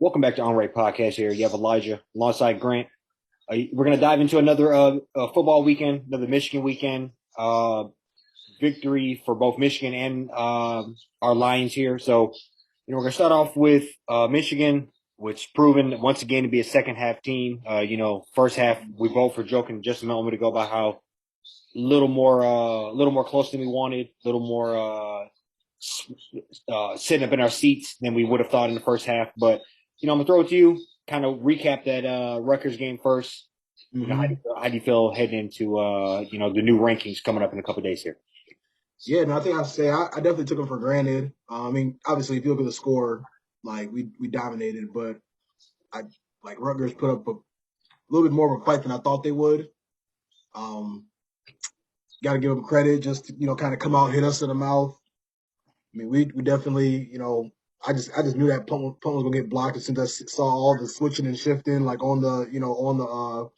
Welcome back to On Right Podcast here. You have Elijah alongside Grant. We're going to dive into another football weekend, another Michigan weekend. Victory for both Michigan and our Lions here. So, we're going to start off with Michigan, which proven once again to be a second half team. First half, we both were joking just a moment ago about how little more close than we wanted, a little more sitting up in our seats than we would have thought in the first half. But I'm gonna throw it to you. Kind of recap that Rutgers game first. Hmm. How do you feel heading into the new rankings coming up in a couple of days here? Yeah, no, I think I definitely took them for granted. I mean, obviously, if you look at the score, like we dominated, but I like Rutgers put up a little bit more of a fight than I thought they would. Um, Got to give them credit, just to, kind of come out and hit us in the mouth. I mean, we definitely, I just knew that punt was gonna get blocked as soon as I saw all the switching and shifting, like on the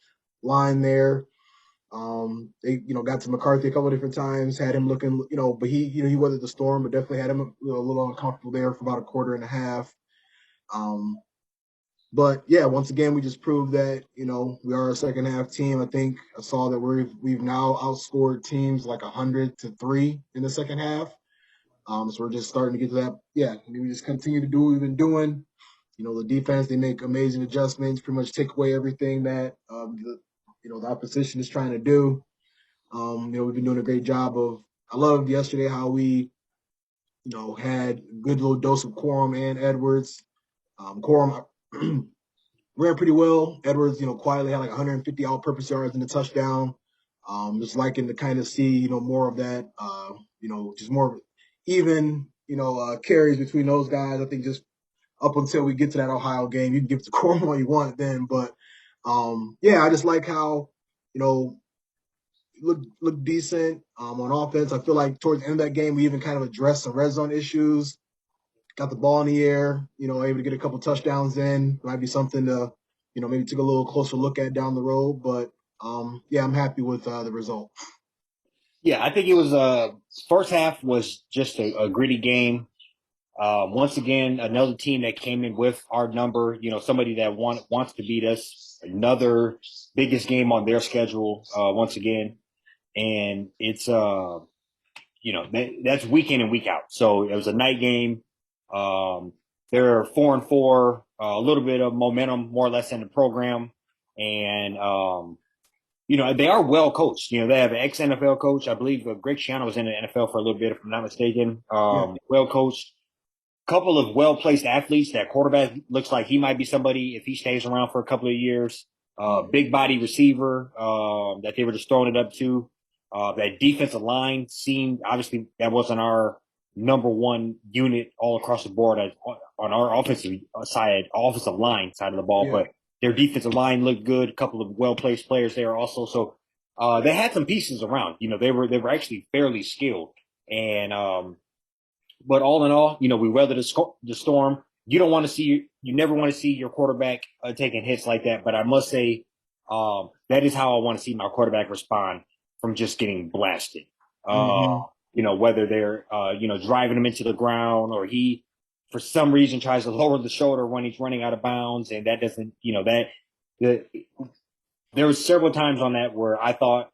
line there. They, got to McCarthy a couple of different times, had him looking, but he weathered the storm, but definitely had him a little uncomfortable there for about a quarter and a half. Um, but yeah, once again, we just proved that, we are a second half team. I think I saw that we've now outscored teams like 100-3 in the second half. So we're just starting to get to that. Yeah, we just continue to do what we've been doing. The defense, they make amazing adjustments, pretty much take away everything that the opposition is trying to do. We've been doing a great job of. I loved yesterday how we, had a good little dose of Quorum and Edwards. Quorum ran pretty well. Edwards, quietly had like 150 all-purpose yards and a touchdown. Just liking to kind of see, more of that. Just more even, carries between those guys. I think just up until we get to that Ohio game, you can give it to Quorum all you want then, but yeah, I just like how, you know, look decent on offense. I feel like towards the end of that game, we even kind of addressed some red zone issues. Got the ball in the air, able to get a couple touchdowns in. Might be something to, maybe take a little closer look at down the road. But yeah, I'm happy with the result. Yeah, I think it was first half was just a gritty game. Once again, another team that came in with our number, somebody that wants to beat us. Another biggest game on their schedule, once again. And it's that's week in and week out. So it was a night game. Um, they're 4-4, a little bit of momentum, more or less, in the program, and they are well coached. They have an ex NFL coach, I believe. Greg Schiano was in the NFL for a little bit, if I'm not mistaken. Yeah. Well coached. Couple of well placed athletes. That quarterback looks like he might be somebody if he stays around for a couple of years. Big body receiver that they were just throwing it up to. That defensive line seemed, obviously that wasn't our number one unit all across the board on our offensive line side of the ball, Yeah. but their defensive line looked good. A couple of well placed players there also. So they had some pieces around. They were actually fairly skilled. And but all in all, we weathered the storm. You never want to see your quarterback taking hits like that. But I must say, that is how I want to see my quarterback respond from just getting blasted. Uh, Hmm. whether they're, driving him into the ground, or he, for some reason, tries to lower the shoulder when he's running out of bounds. And that doesn't, the, there was several times on that where I thought,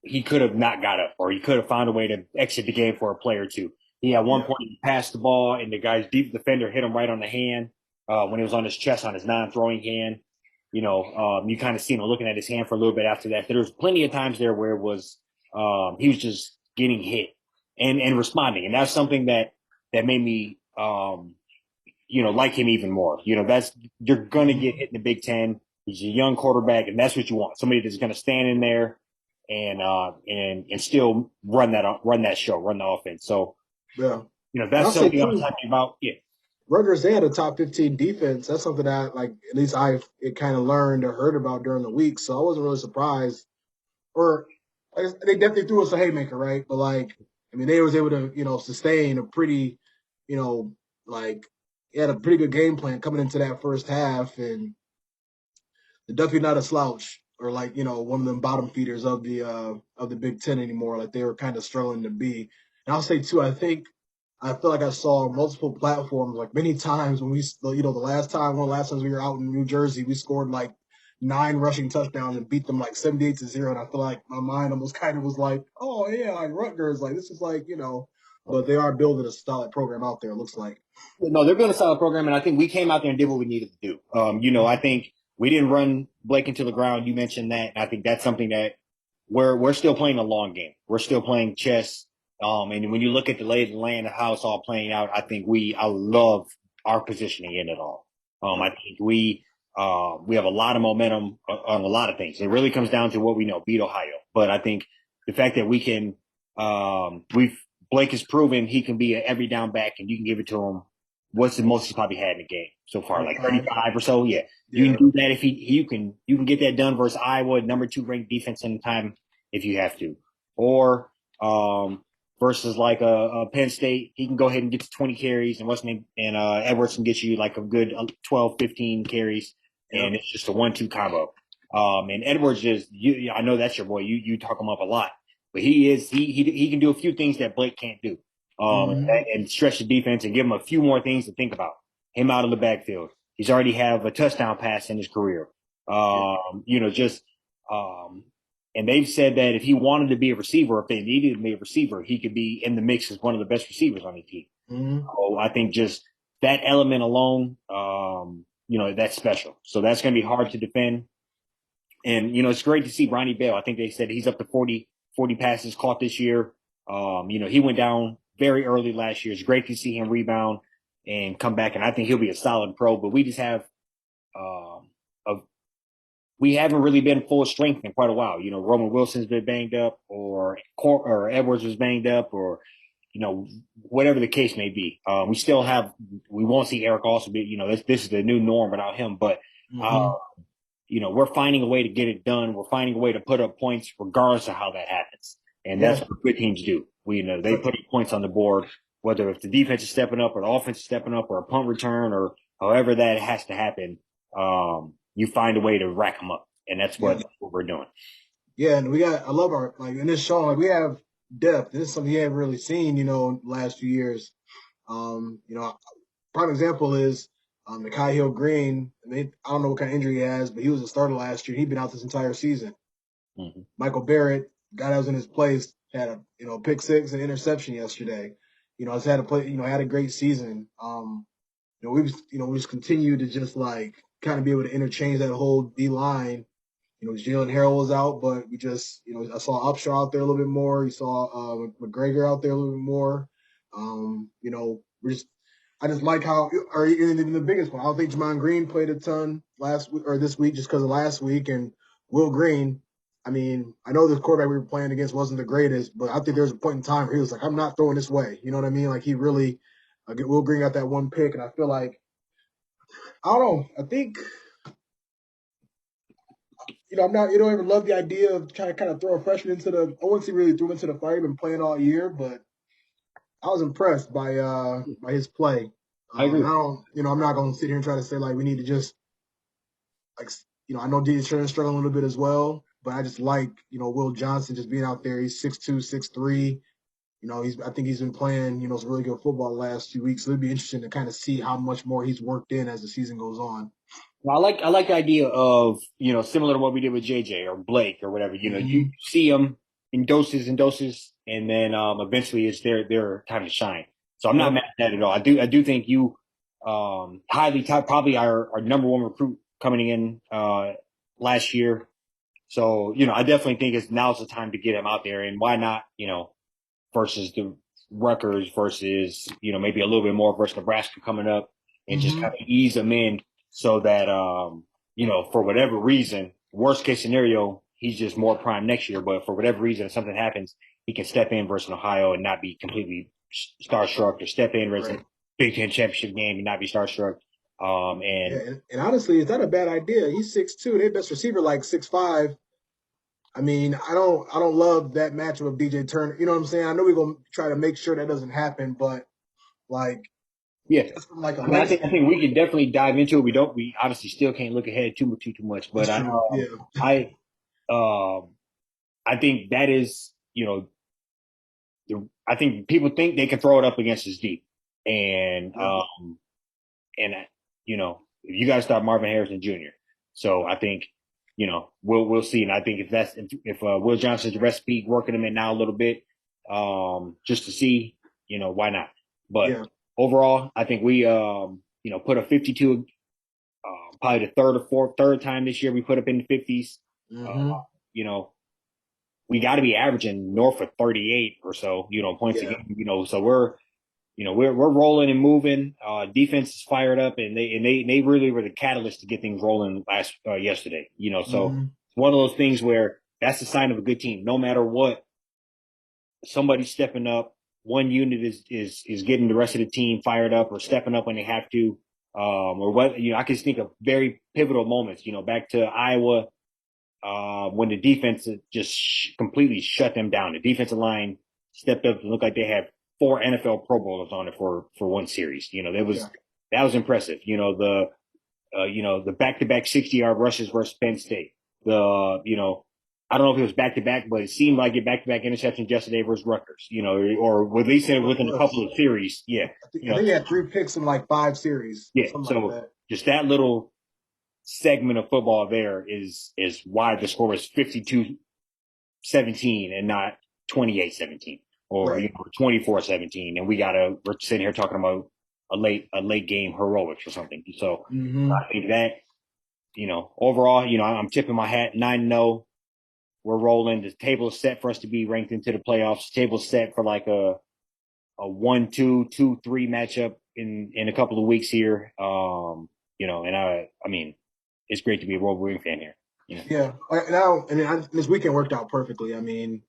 he could have not got up, or he could have found a way to exit the game for a play or two. He at one Yeah. point he passed the ball, and the guy's deep defender hit him right on the hand when he was on his chest, on his non-throwing hand. You kind of seen him looking at his hand for a little bit after that. There was plenty of times there where it was he was just getting hit and responding, and that's something that made me like him even more. That's you're gonna Hmm. get hit in the Big Ten. He's a young quarterback, and that's what you want. Somebody that's gonna stand in there and still run that show, run the offense. So Yeah. And that's I'll say something I was too, happy about. Yeah, Rutgers, they had a top 15 defense. That's something that, like, at least I've it kind of learned or heard about during the week. So I wasn't really surprised. Or they definitely threw us a haymaker, right? But like, I mean, they was able to, sustain a pretty, you know, like, they had a pretty good game plan coming into that first half, and they're definitely not a slouch or like, one of them bottom feeders of the Big Ten anymore, like they were kind of struggling to be. And I'll say too, I think I feel like I saw multiple platforms like many times when the last time, one of the last times we were out in New Jersey, we scored like 9 rushing touchdowns and beat them like 78-0. And I feel like my mind almost kind of was like, oh yeah, like Rutgers, like this is like, but they are building a solid program out there, it looks like. No, they're building a solid program, and I think we came out there and did what we needed to do. I think we didn't run Blake into the ground. You mentioned that. And I think that's something that we're still playing a long game. We're still playing chess. And when you look at the lay of the land of how it's all playing out, I love our positioning in it all. Yep. I think we have a lot of momentum on a lot of things. It really comes down to what we know, beat Ohio. But I think the fact that we can, we've Blake has proven he can be an every down back, and you can give it to him. What's the most he's probably had in the game so far? Like 25. 35 or so. Yeah, you Yeah. can do that if you can get that done versus Iowa, number 2 ranked defense in the time if you have to, or versus like a Penn State, he can go ahead and get to 20 carries, and what's name and Edwards can get you like a good 12, 15 carries, and Yep. it's just a 1-2 combo. And Edwards just I know that's your boy. You talk him up a lot, but he can do a few things that Blake can't do. Hmm. And stretch the defense and give him a few more things to think about. Him out of the backfield. He's already have a touchdown pass in his career. Yeah. Just um, and they've said that if he wanted to be a receiver, if they needed him to be a receiver, he could be in the mix as one of the best receivers on the team. Hmm. So I think just that element alone, that's special. So that's going to be hard to defend. And, it's great to see Ronnie Bell. I think they said he's up to 40 passes caught this year. He went down very early last year. It's great to see him rebound and come back. And I think he'll be a solid pro, but we just have, um, a we haven't really been full strength in quite a while. Roman Wilson's been banged up, or Edwards was banged up, or whatever the case may be. We won't see Eric also be. This is the new norm without him. But uh, Hmm. we're finding a way to get it done. We're finding a way to put up points regardless of how that happens, and that's Yeah. what good teams do. They Yep. put points on the board, whether if the defense is stepping up or the offense is stepping up or a punt return or however that has to happen. You find a way to rack them up, and Yeah. that's what we're doing. Yeah, and I love our, like, in this show, like, we have depth. This is something you haven't really seen, last few years. Prime example is Nikhai Hill Green. I don't know what kind of injury he has, but he was a starter last year. He'd been out this entire season. Mm-hmm. Michael Barrett, guy that was in his place, had a pick six and interception yesterday. Has had a play, had a great season. We just continue to just like kind of be able to interchange that whole D line. Jalen Harrell was out, but we just, I saw Upshaw out there a little bit more. You saw McGregor out there a little bit more. We're just, I just like how, or even the biggest one. I don't think Jamon Green played a ton last week or this week just because of last week. And Will Green, I mean, I know the quarterback we were playing against wasn't the greatest, but I think there was a point in time where he was like, I'm not throwing this way. You know what I mean? Like he really, Will Green got that one pick, and I feel like, I don't know, I think I'm not, ever love the idea of trying to kind of throw a freshman into the, I wouldn't say really threw into the fire, been playing all year, but I was impressed by his play. I And I agree. don't, I'm not going to sit here and try to say like we need to just like, I know DJ Sherman's struggling a little bit as well, but I just like, Will Johnson just being out there. He's 6'2", 6'3". I think he's been playing, some really good football the last few weeks. So it'd be interesting to kind of see how much more he's worked in as the season goes on. Well, I like the idea of similar to what we did with JJ or Blake or whatever. You Hmm. see them in doses and doses, and then eventually it's their time to shine. So I'm not Yep. mad at that at all. I do think you highly top, probably our number one recruit coming in last year. So I definitely think now's the time to get him out there, and why not versus the Rutgers versus maybe a little bit more versus Nebraska coming up, and just kind Hmm. of ease them in so that for whatever reason, worst case scenario, he's just more prime next year. But for whatever reason, if something happens, he can step in versus Ohio and not be completely starstruck, or step in versus Right. Big Ten championship game and not be starstruck. Yeah, And and honestly, it's not a bad idea. He's 6'2". Their best receiver like 6'5". I mean, I don't love that matchup of DJ Turner. You know what I'm saying? I know we're gonna try to make sure that doesn't happen, but like yeah, just from like a I mean, length I think we standpoint, can definitely dive into it. We obviously still can't look ahead too much, but that's true. Yeah. I um I think that is, I think people think they can throw it up against his deep, and Yeah. and you know, you got to stop Marvin Harrison Jr. So I think, we'll see, and I think if Will Johnson's recipe working him in now a little bit, just to see, why not? But Yeah. overall, I think we put a 52, probably the third time this year we put up in the 50s. Uh, Mm-hmm. you know, we got to be averaging north of 38 or so, points a Yeah. game. So we're rolling and moving. Defense is fired up, and they really were the catalyst to get things rolling yesterday. So Mm-hmm. it's one of those things where that's a sign of a good team. No matter what, somebody's stepping up. One unit is getting the rest of the team fired up or stepping up when they have to. Or what I can think of very pivotal moments. Back to Iowa, when the defense just completely shut them down. The defensive line stepped up and looked like they had four NFL Pro Bowlers on it for one series. Yeah. That was impressive. The back-to-back 60-yard rushes versus Penn State. I don't know if it was back-to-back, but it seemed like it back-to-back interceptions yesterday versus Rutgers. Or at least It within a couple was. of series. Yeah. I think he had 3 picks in like 5 series, Yeah. something like So that. just that little segment of football there is why the score was 52-17 and not 28-17 or Right. 24-17. And we're sitting here talking about a late game heroics or something. So Mm-hmm. I think that, overall, I'm tipping my hat 9-0. We're rolling. The table is set for us to be ranked into the playoffs. The table is set for like a 1-2, 2-3 matchup in a couple of weeks here. And I mean, it's great to be a Wolverine fan here. Yeah. Now, this weekend worked out perfectly. I mean,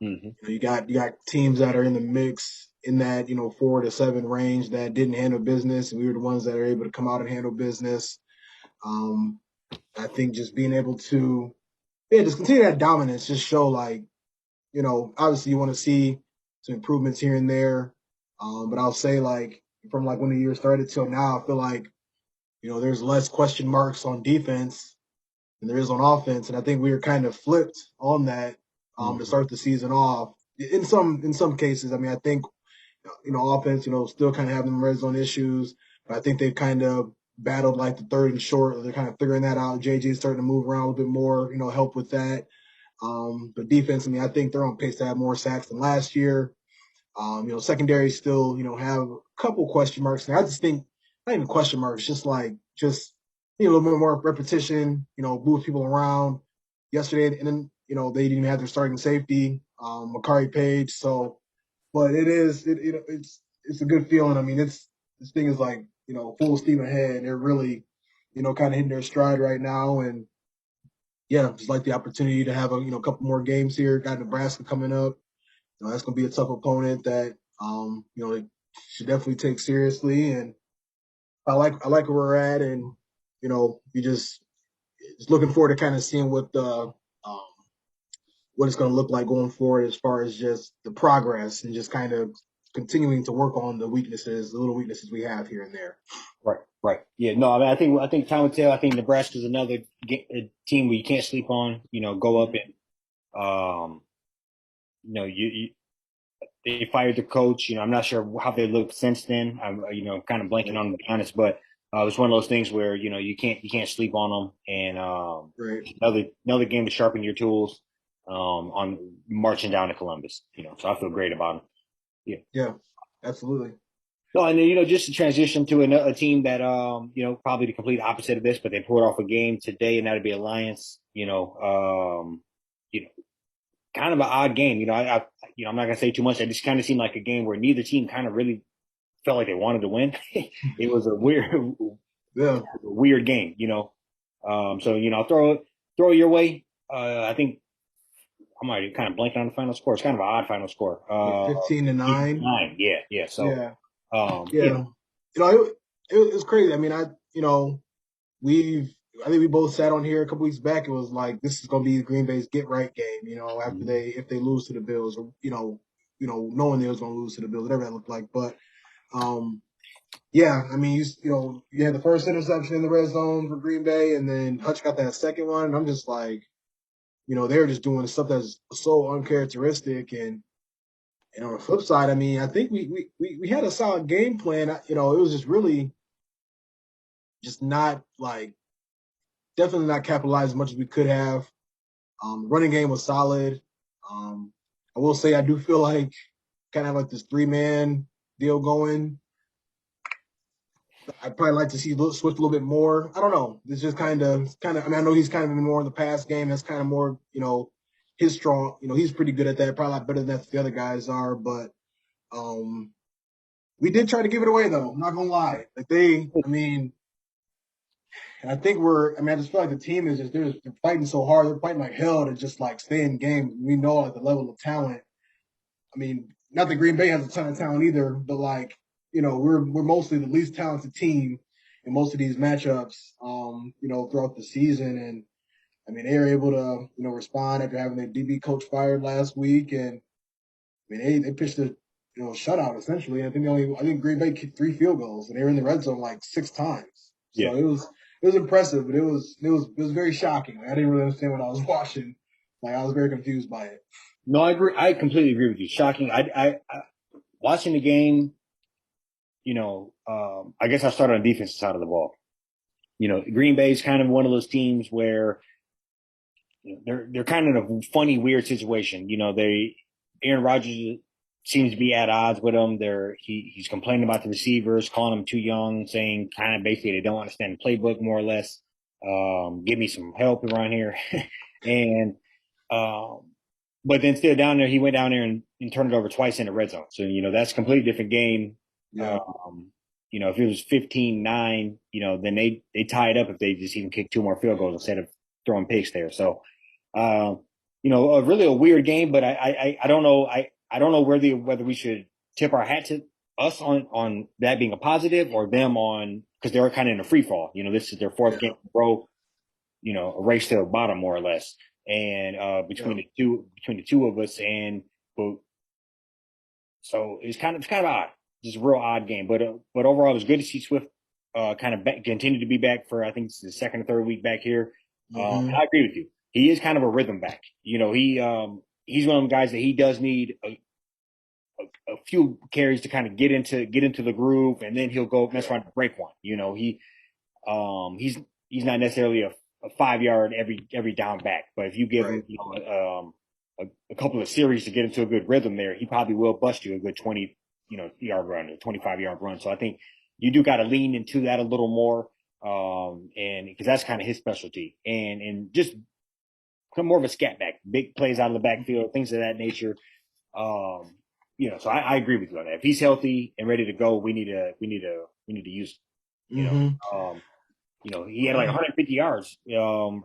Mm-hmm. you got teams that are in the mix in that 4 to 7 range that didn't handle business, and we were the ones that are able to come out and handle business. Um, I think just being able to just continue that dominance, just show like obviously you want to see some improvements here and there, but I'll say like from like when the year started till now, I feel like there's less question marks on defense than there is on offense, and I think we were kind of flipped on that to Mm-hmm. start the season off. In some cases, I mean, I think offense, still kind of having red zone issues, but I think they've kind of battled like the third and short. They're kind of figuring that out. JJ's starting to move around a little bit more, help with that. But defense, I mean, I think they're on pace to have more sacks than last year. Secondary still, have a couple question marks. And I just think not even question marks, just a little bit more repetition, move people around. Yesterday, and then they didn't even have their starting safety, Makari Page. So, but it's a good feeling. I mean, this thing is like full steam ahead. They're really kind of hitting their stride right now, and yeah, just like the opportunity to have a couple more games here. Got Nebraska coming up. That's going to be a tough opponent that they should definitely take seriously. And I like where we're at, and you just looking forward to kind of seeing what it's going to look like going forward as far as just the progress and just kind of continuing to work on the little weaknesses we have here and there. Right, right. Yeah, no, I mean, I think time will tell. I think Nebraska's another team where you can't sleep on. Go up Mhm. and you they fired the coach. I'm not sure how they look since then. I'm kind of blanking Right, on them, to be honest, but it's one of those things where you can't sleep on them, and right. another game to sharpen your tools on marching down to Columbus. So I feel great about them. Yeah. Yeah, absolutely. No, and then, just to transition to a team that, probably the complete opposite of this, but they pulled off a game today, and that'd be Alliance. You know, kind of an odd game. I'm not gonna say too much. It just kind of seemed like a game where neither team kind of really felt like they wanted to win. It was a Yeah, weird game. So I'll throw it your way. I think I might kind of blanking on the final score. It's kind of an odd final score. like 15-9. 9. Yeah, yeah. So, Yeah, yeah. yeah. It was crazy. I mean, we've I think we both sat on here a couple weeks back. It was like this is going to be Green Bay's get right game. After Mhm. if they lose to the Bills, or knowing they was going to lose to the Bills, whatever that looked like. But yeah, I mean, you had the first interception in the red zone for Green Bay, and then Hutch got that second one. And I'm just like, they were just doing stuff that's so uncharacteristic, and And on the flip side, I mean, I think we had a solid game plan. You know, it was just really just not like definitely not capitalized as much as we could have. Running game was solid. Um, I will say I do feel like kind of like this 3-man deal going. I'd probably like to see Swift a little bit more. I don't know. It's just kind of. I mean, I know he's kind of been more in the past game. That's kind of more, his strong. You know, he's pretty good at that. Probably a lot better than that the other guys are. But um, we did try to give it away though. I'm not gonna lie. Like I mean, and I think we're. I mean, I just feel like the team is just they're fighting so hard. They're fighting like hell to just like stay in game. We know like the level of talent. I mean, not that Green Bay has a ton of talent either, but like we're mostly the least talented team in most of these matchups. Throughout the season, and I mean they were able to respond after having their DB coach fired last week, and I mean they pitched a shutout essentially. I think Green Bay kicked 3 field goals, and they were in the red zone like 6 times. Yeah. So it was impressive, but it was very shocking. Like, I didn't really understand what I was watching. Like I was very confused by it. No, I agree. I completely agree with you. Shocking. I watching the game. I guess I started on the defensive side of the ball. Green Bay is kind of one of those teams where they're kind of in a funny, weird situation. Aaron Rodgers seems to be at odds with them. He's complaining about the receivers, calling them too young, saying kind of basically they don't understand the playbook more or less. Give me some help around here, and um, but then still down there, he went down there and turned it over twice in the red zone. So that's a completely different game. Yeah, Um, if it was 15-9, then they tie it up if they just even kick 2 more field goals instead of throwing picks there. So uh, really a weird game, but I don't know. I don't know whether we should tip our hat to us on that being a positive or them on because they were kind of in a free fall. This is their fourth yeah, game in a row. A race to the bottom more or less, and yeah. between the two of us, and but so it's kind of odd, just a real odd game. But overall, it was good to see Swift kind of continue to be back for I think it's the second or third week back here. And I Hmm. agree with you. He is kind of a rhythm back. He's one of them guys that he does need a few carries to kind of get into the groove, and then he'll go mess Yeah, around and break one. He's not necessarily a 5 yard every down back, but if you give right. him a couple of series to get into a good rhythm there, he probably will bust you a good 20 yard run or 25 yard run. So I think you do got to lean into that a little more, and because that's kind of his specialty, and just become more of a scat back, big plays out of the backfield, things of that nature. Um, so I agree with you on that. If he's healthy and ready to go, we need to use him. You know, Hmm. he had like 150 yards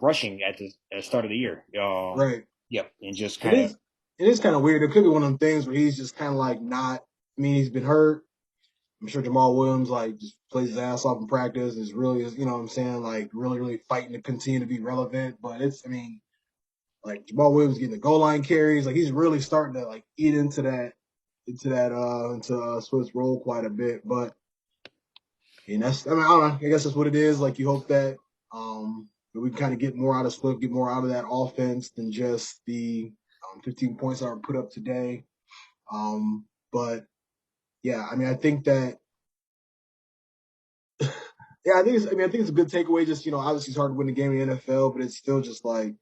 rushing at the start of the year. Right. Yep, and just It kind of is. It is kind of weird. It could be one of them things where he's just kind of like not. I mean, he's been hurt. I'm sure Jamal Williams like just plays his ass off in practice. Is really, what I'm saying, like really, really fighting to continue to be relevant. But I mean, like Jamal Williams getting the goal line carries. Like he's really starting to like eat into Swift's role quite a bit. But and I mean, I don't know. I guess that's what it is. Like you hope that we kind of get more out of Swift, get more out of that offense than just the 15 points that were put up today. But yeah, I mean, I think that yeah, I think it's a good takeaway. Just obviously it's hard to win the game in the NFL, but it's still just like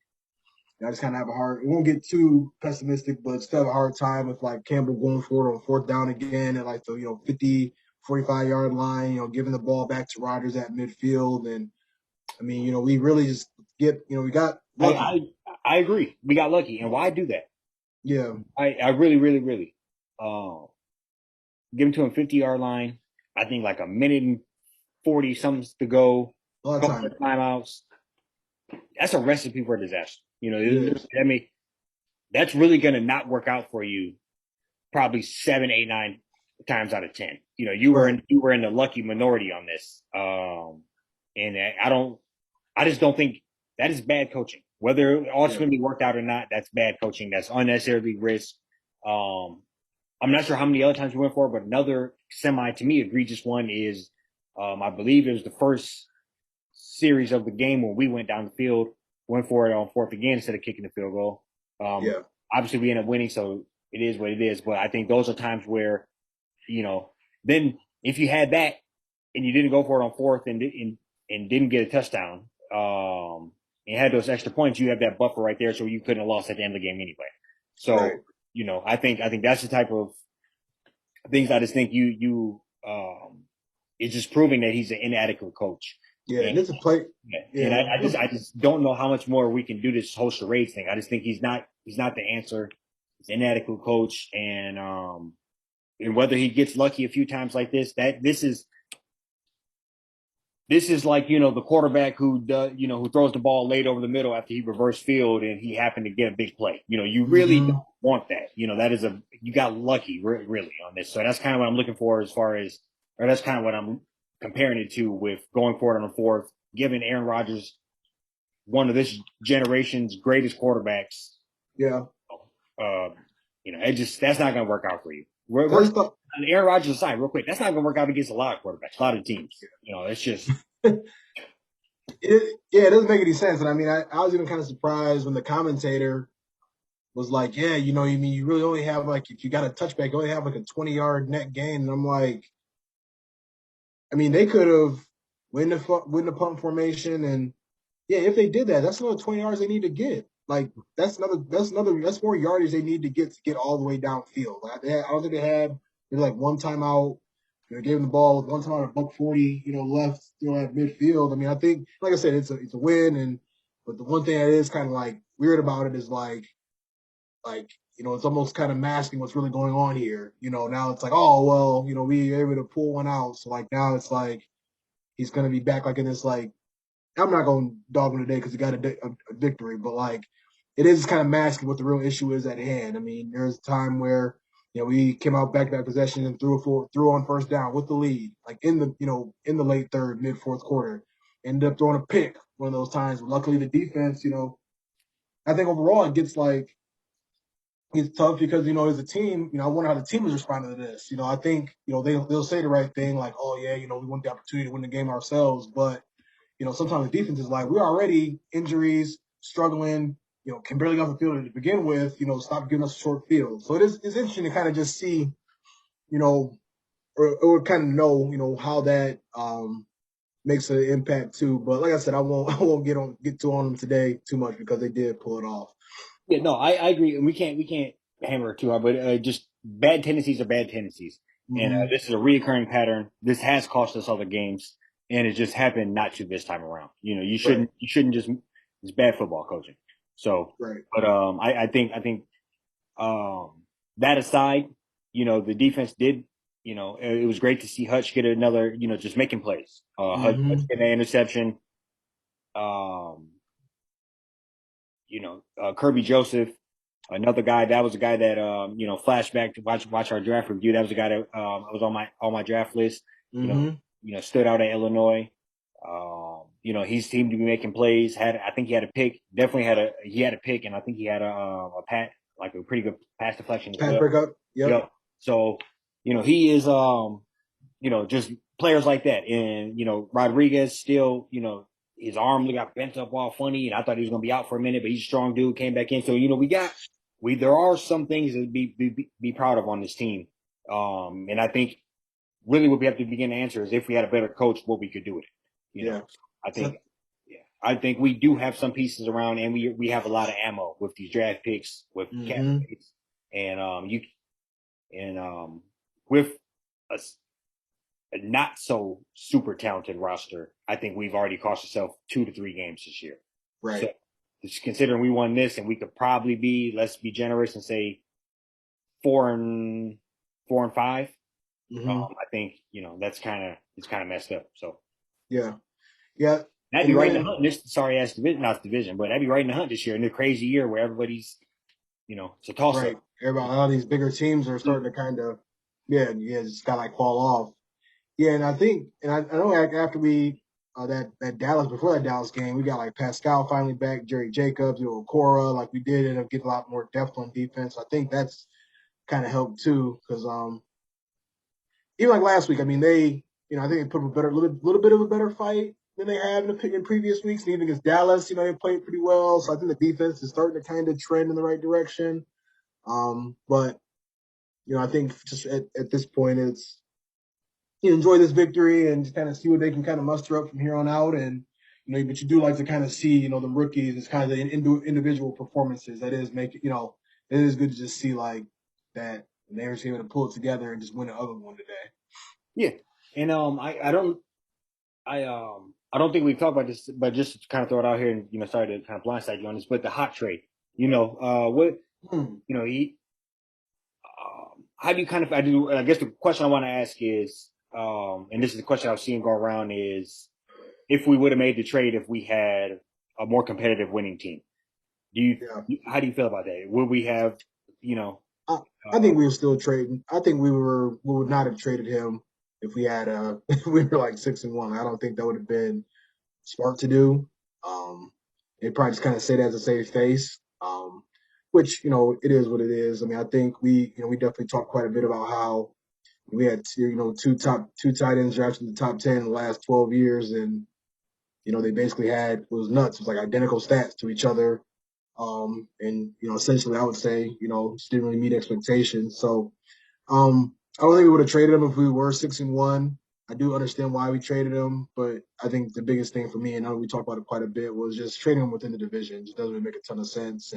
I just kind of have a hard. We won't get too pessimistic, but still have a hard time with like Campbell going forward on fourth down again at like the 50, 45 yard line. Giving the ball back to Rodgers at midfield, and I mean, we really just we got I, lucky. I I agree. We got lucky, and why do that? Yeah, I really really really um, give him to him 50 yard line. I think like a minute and 40 something to go. a lot of Couple time. of timeouts. That's a recipe for disaster. It is. I mean, that's really going to not work out for you probably 7, 8, 9 times out of 10. Right. You were in the lucky minority on this, and I just don't think that is bad coaching. Whether it Yeah. ultimately worked out or not, that's bad coaching. That's unnecessarily risk. Um, I'm not sure how many other times we went for it, but another semi to me egregious one is, I believe it was the first series of the game when we went down the field, went for it on fourth again instead of kicking the field goal. Um, Yeah. Obviously, we ended up winning, so it is what it is. But I think those are times where, you know, then if you had that and you didn't go for it on fourth and didn't get a touchdown, and had those extra points, you have that buffer right there, so you couldn't have lost at the end of the game anyway. Right. So, I think that's the type of things I just think it's just proving that he's an inadequate coach. Yeah, And and it's a play. and Yeah, I just don't know how much more we can do this whole charade thing. I just think he's not the answer. He's an inadequate coach, and whether he gets lucky a few times like this is like the quarterback who does who throws the ball late over the middle after he reversed field and he happened to get a big play. You really hmm don't want that. That is you got lucky really on this. So that's kind of what I'm looking for as far as, or that's kind of what I'm comparing it to with going forward on the fourth, giving Aaron Rodgers one of this generation's greatest quarterbacks. yeah. Uh, it just that's not going to work out for you. I We're just thought on Aaron Rodgers aside, real quick. That's not going to work out against a lot of quarterbacks, a lot of teams. It's just it doesn't make any sense. And I mean, I was even kind of surprised when the commentator was like, yeah, you mean you really only have like, if you got a touchback, you only have like a 20-yard net gain. And I'm like, I mean, they could have win the punt formation, and yeah, if they did that, that's another 20 yards they need to get. Like that's more yardage they need to get all the way downfield. Like, I don't think they had maybe like one timeout. Gave them the ball with one timeout at buck 40, left, at midfield. I mean, I think, like I said, it's a win, but the one thing that is kind of like weird about it is like it's almost kind of masking what's really going on here. Now it's like, oh well, we were able to pull one out, so like now it's like he's gonna be back like in this like I'm not going to dog him today because he got a victory, but like it is kind of masking what the real issue is at hand. I mean, there's a time where we came out back possession and threw on first down with the lead, like in the late third, mid fourth quarter, ended up throwing a pick one of those times. But luckily, the defense, I think overall it gets like it's tough because as a team, I wonder how the team is responding to this. I think they'll say the right thing like, oh yeah, we want the opportunity to win the game ourselves, but sometimes the defense is like, we're already injuries, struggling, can barely get off the field to begin with, stop giving us a short field. So it's interesting to kind of just see, or kind of know, how that makes an impact too. But like I said, I won't get to on them today too much because they did pull it off. yeah, no, I agree. We can't hammer it too hard, but just bad tendencies are bad tendencies, and Mm-hmm. this is a reoccurring pattern. This has cost us other games, and it just happened not to this time around. You Right, shouldn't just it's bad football coaching. So, right. but I think um that aside, the defense did. It was great to see Hutch get another. Just making plays. Hutch Mm-hmm. get an interception. Kirby Joseph, another guy. That was a guy that flashback to watch our draft review. That was a guy that was on my draft list. You know, Mm-hmm. stood out at Illinois. He seemed to be making plays. I think he had a pick. Definitely had a pick, and I think he had a pat like a pretty good pass deflection as Pass well. breakup. Yep. Yep. So, he is just players like that. And, Rodriguez still, his arm got bent up all funny, and I thought he was going to be out for a minute, but he's a strong dude, came back in. So, there are some things to be proud of on this team. And I think really what we have to begin to answer is if we had a better coach, what we could do with it. Yeah. I So, think, yeah, I think we do have some pieces around, and we have a lot of ammo with these draft picks, with cap mm-hmm. space, and with a not so super talented roster, I think we've already cost ourselves 2 to 3 games this year. So Right. just considering we won this and we could probably let's be generous and say 4-5. Mm-hmm. I think, it's kind of messed up. So Yeah. Yeah. that'd be And right in the then hunt. This sorry ass division, not division, but that'd be right in the hunt this year in the crazy year where everybody's, it's a toss up. right. Everybody, all these bigger teams are starting to kind of, yeah, just kind of like fall off. Yeah, and I think, and I know after we that Dallas before that Dallas game, we got like Pascal finally back, Jerry Jacobs, Cora, like we did end up getting a lot more depth on defense. I think that's kind of helped too, because even like last week, I mean I think they put up a little bit of a better fight than they have in previous weeks. And even against Dallas, they played pretty well. So I think the defense is starting to kind of trend in the right direction. But I think just at this point, it's enjoy this victory and just kind of see what they can kind of muster up from here on out. And but you do like to kind of see the rookies as kind of the individual performances. That is make it is good to just see like that and they were able to pull it together and just win the other one today. Yeah, and I don't think we've talked about this, but just to kind of throw it out here and sorry to kind of blindside you on this, but the hot trade, what Hmm. he how do you kind of I guess the question I want to ask is and this is the question I've seen go around is if we would have made the trade if we had a more competitive winning team. Do you Yeah. how do you feel about that? Would we have you know I, I uh, think we were still trading. I think we would not have traded him if we had if we were like 6-1. I don't think that would have been smart to do. They probably just kind of say that as a safe face, which it is what it is. I mean, I think we definitely talked quite a bit about how we had two tight ends drafted in the top 10 in the last 12 years, and they basically had it was nuts. It was like identical stats to each other, and essentially I would say just didn't really meet expectations. So I don't think we would have traded him if we were 6-1. I do understand why we traded him, but I think the biggest thing for me, and I know we talked about it quite a bit, was just trading him within the division. It just doesn't really make a ton of sense.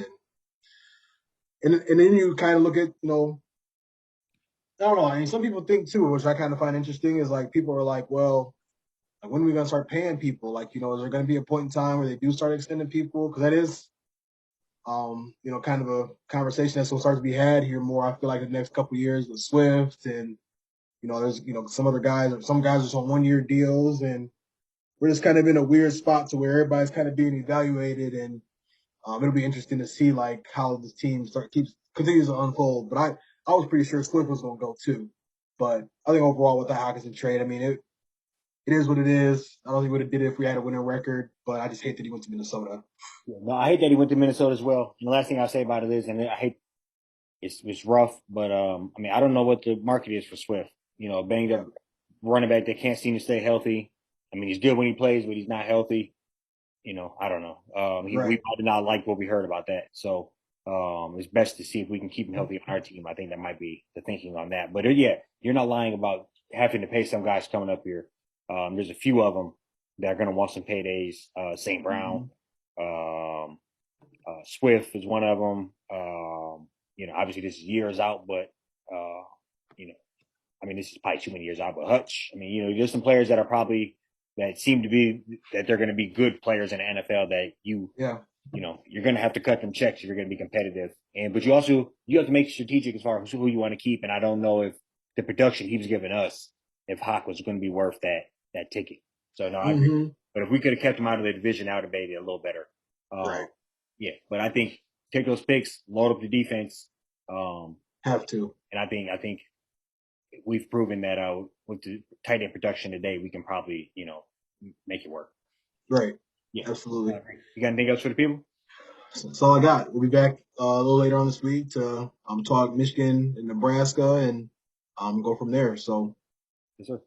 And then you kind of look at, I don't know. I mean, some people think too, which I kind of find interesting, is like people are like, well, like, when are we gonna start paying people? Like, is there gonna be a point in time where they do start extending people? Because that is, kind of a conversation that's gonna start to be had here more. I feel like in the next couple of years with Swift and there's some other guys, or some guys are on 1 year deals, and we're just kind of in a weird spot to where everybody's kind of being evaluated, and it'll be interesting to see like how the team continues to unfold. But I was pretty sure Swift was going to go too, but I think overall with the Hawkinson trade, I mean it is what it is. I don't think we would have did it if we had a winning record, but I just hate that he went to Minnesota. no, I hate that he went to Minnesota as well. And the last thing I'll say about it is, and I hate it's rough, but I mean I don't know what the market is for Swift. Banged Yeah, up running back that can't seem to stay healthy. I mean he's good when he plays, but he's not healthy. I don't know. We right. might not like what we heard about that. So it's best to see if we can keep him healthy on our team. I think that might be the thinking on that. But yeah, you're not lying about having to pay some guys coming up here. There's a few of them that are going to want some paydays. St. Brown, Mm-hmm. um, Swift is one of them. Obviously this is years out, but uh, you know, I mean, this is probably too many years out, but Hutch. I mean, there's some players that are probably that seem to be that they're going to be good players in the NFL that Yeah. you're going to have to cut them checks if you're going to be competitive. But you have to make strategic as far as who you want to keep. And I don't know if the production he was giving us, if Hawk was going to be worth that ticket. So no, I agree. Mm-hmm. But if we could have kept him out of the division, that would have made it a little better. Right. Yeah, but I think take those picks, load up the defense, um, Have to. and I think we've proven that with the tight end production today, we can probably make it work. Right. Yeah. Absolutely. You got anything else for the people? That's all I got. We'll be back a little later on this week to talk Michigan and Nebraska and go from there. So Yes, sir.